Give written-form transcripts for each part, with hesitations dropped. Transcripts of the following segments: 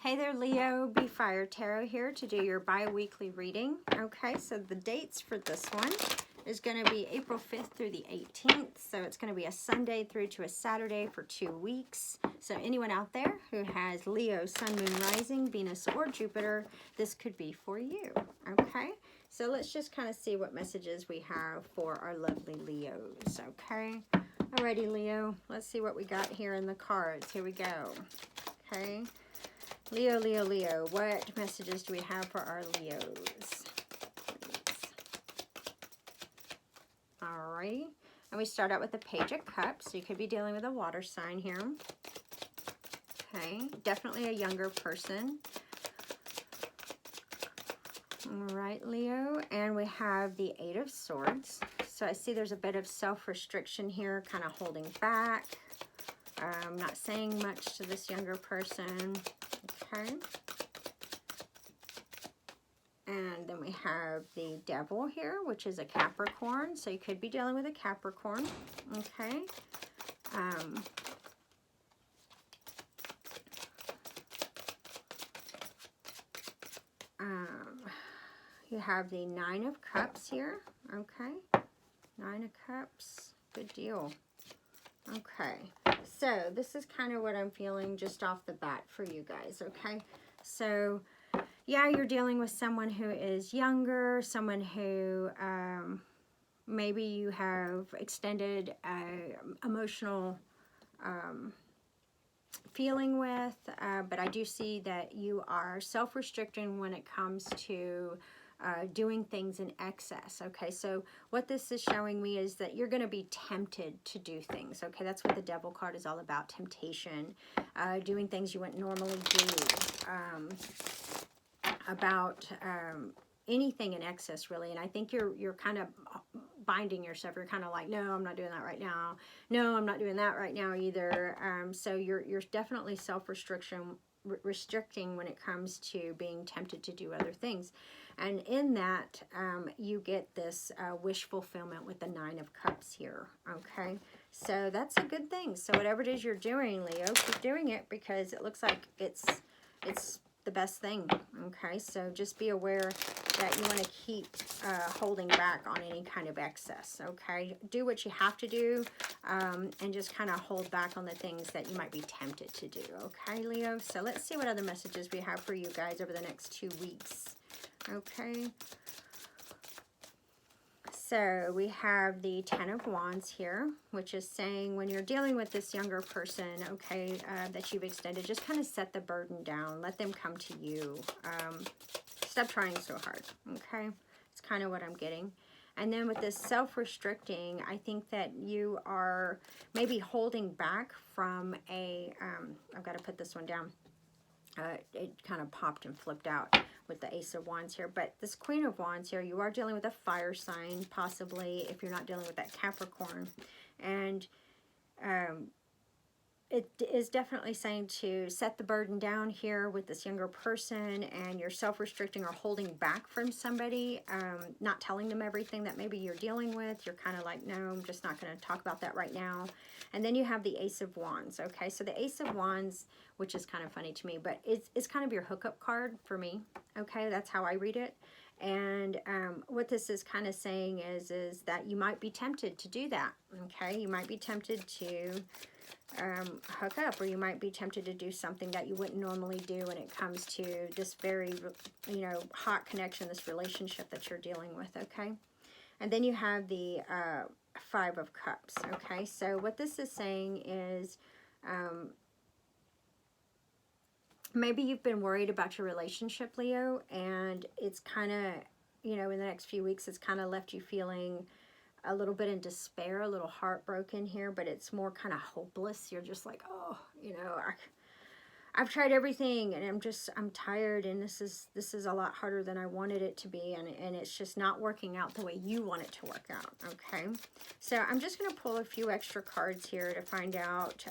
Hey there, Leo. Be Fire Tarot here to do your bi-weekly reading. Okay, so the dates for this one is going to be April 5th through the 18th. So it's going to be a Sunday through to a Saturday for 2 weeks. So anyone out there who has Leo, Sun, Moon, Rising, Venus, or Jupiter, this could be for you. Okay, so let's just kind of see what messages we have for our lovely Leos. Okay, alrighty, Leo. Let's see what we got here in the cards. Here we go. Okay. Leo, Leo, Leo. What messages do we have for our Leos? Alrighty. And we start out with the Page of Cups. So you could be dealing with a water sign here. Okay. Definitely a younger person. Alright, Leo. And we have the Eight of Swords. So I see there's a bit of self-restriction here, kind of holding back. Not saying much to this younger person. Okay. And then we have the Devil here, which is a Capricorn. So you could be dealing with a Capricorn. Okay. You have the Nine of Cups here. Okay. Nine of Cups. Good deal. Okay. So this is kind of what I'm feeling just off the bat for you guys. Okay. So yeah, you're dealing with someone who is younger, someone who maybe you have extended emotional feeling with, but I do see that you are self-restricting when it comes to doing things in excess. Okay, so what this is showing me is that you're going to be tempted to do things. Okay, that's what the Devil card is all about, temptation, doing things you wouldn't normally do, anything in excess, really. And I think you're kind of binding yourself. You're kind of like, no, I'm not doing that right now. No, I'm not doing that right now either. So you're definitely restricting when it comes to being tempted to do other things. And in that, you get this wish fulfillment with the Nine of Cups here. Okay, so that's a good thing. So whatever it is you're doing, Leo, keep doing it, because it looks like it's the best thing. Okay, so just be aware that you want to keep holding back on any kind of excess. Okay, do what you have to do, and just kind of hold back on the things that you might be tempted to do. Okay, Leo, so let's see what other messages we have for you guys over the next 2 weeks. Okay, so we have the Ten of Wands here, which is saying when you're dealing with this younger person, okay, that you've extended, just kind of set the burden down. Let them come to you. Stop trying so hard, okay? It's kind of what I'm getting. And then with this self-restricting, I think that you are maybe holding back from a, I've got to put this one down. It kind of popped and flipped out with the Ace of Wands here. But this Queen of Wands here, you are dealing with a fire sign, possibly, if you're not dealing with that Capricorn. And it is definitely saying to set the burden down here with this younger person, and you're self-restricting or holding back from somebody, not telling them everything that maybe you're dealing with. You're kind of like, no, I'm just not going to talk about that right now. And then you have the Ace of Wands. Okay, so the Ace of Wands, which is kind of funny to me, but it's kind of your hookup card for me. Okay, that's how I read it. And what this is kind of saying is that you might be tempted to do that. Okay, you might be tempted to hook up, or you might be tempted to do something that you wouldn't normally do when it comes to this very, you know, hot connection, this relationship that you're dealing with. Okay, and then you have the Five of Cups. Okay, so what this is saying is maybe you've been worried about your relationship, Leo, and it's kind of, you know, in the next few weeks, it's kind of left you feeling a little bit in despair, a little heartbroken here, but it's more kind of hopeless. You're just like, oh, you know, I've tried everything, and I'm tired, and this is a lot harder than I wanted it to be, and it's just not working out the way you want it to work out. Okay, so I'm just going to pull a few extra cards here to find out,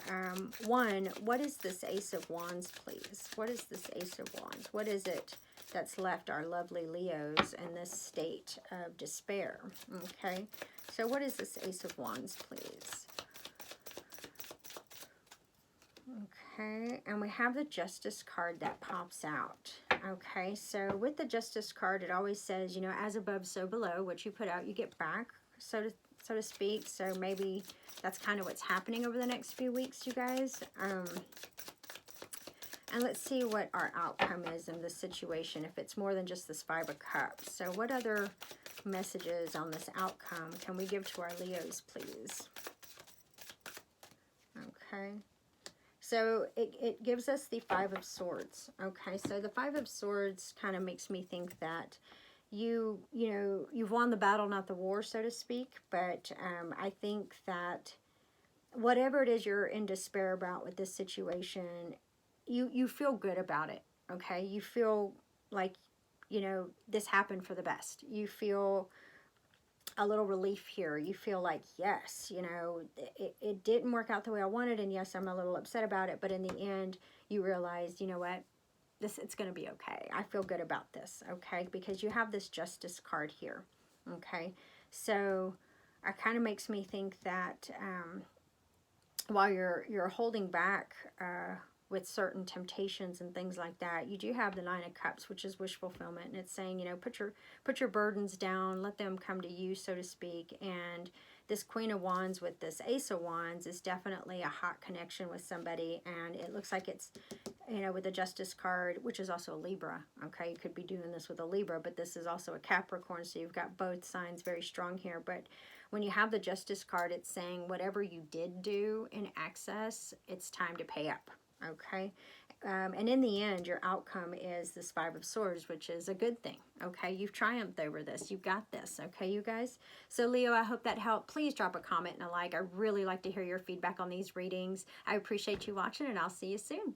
one, what is this Ace of Wands, please? What is this Ace of Wands? What is it that's left our lovely Leos in this state of despair? Okay, so what is this Ace of Wands, please? Okay, and we have the Justice card that pops out. Okay, so with the Justice card, it always says, you know, as above, so below. What you put out, you get back, so to speak. So maybe that's kind of what's happening over the next few weeks, you guys. And let's see what our outcome is in this situation, if it's more than just this Five of Cups. So what other messages on this outcome can we give to our Leos, please? Okay. So it gives us the Five of Swords. Okay, so the Five of Swords kind of makes me think that you know, you've won the battle, not the war, so to speak. But I think that whatever it is you're in despair about with this situation, you feel good about it. Okay, you feel like, you know, this happened for the best. You feel a little relief here. You feel like, yes, you know, it didn't work out the way I wanted, and yes, I'm a little upset about it, but in the end, you realize, you know what, it's going to be okay. I feel good about this, okay, because you have this Justice card here, okay, so it kind of makes me think that while you're holding back with certain temptations and things like that, you do have the Nine of Cups, which is wish fulfillment, and it's saying, you know, put your burdens down, let them come to you, so to speak. And this Queen of Wands with this Ace of Wands is definitely a hot connection with somebody, and it looks like it's, you know, with the Justice card, which is also a Libra. Okay, you could be doing this with a Libra, but this is also a Capricorn, so you've got both signs very strong here. But when you have the Justice card, it's saying whatever you did do in excess, it's time to pay up. Okay, and in the end, your outcome is this Five of Swords, which is a good thing. Okay, you've triumphed over this. You've got this. Okay, you guys. So Leo, I hope that helped. Please drop a comment and a like. I really like to hear your feedback on these readings. I appreciate you watching, and I'll see you soon.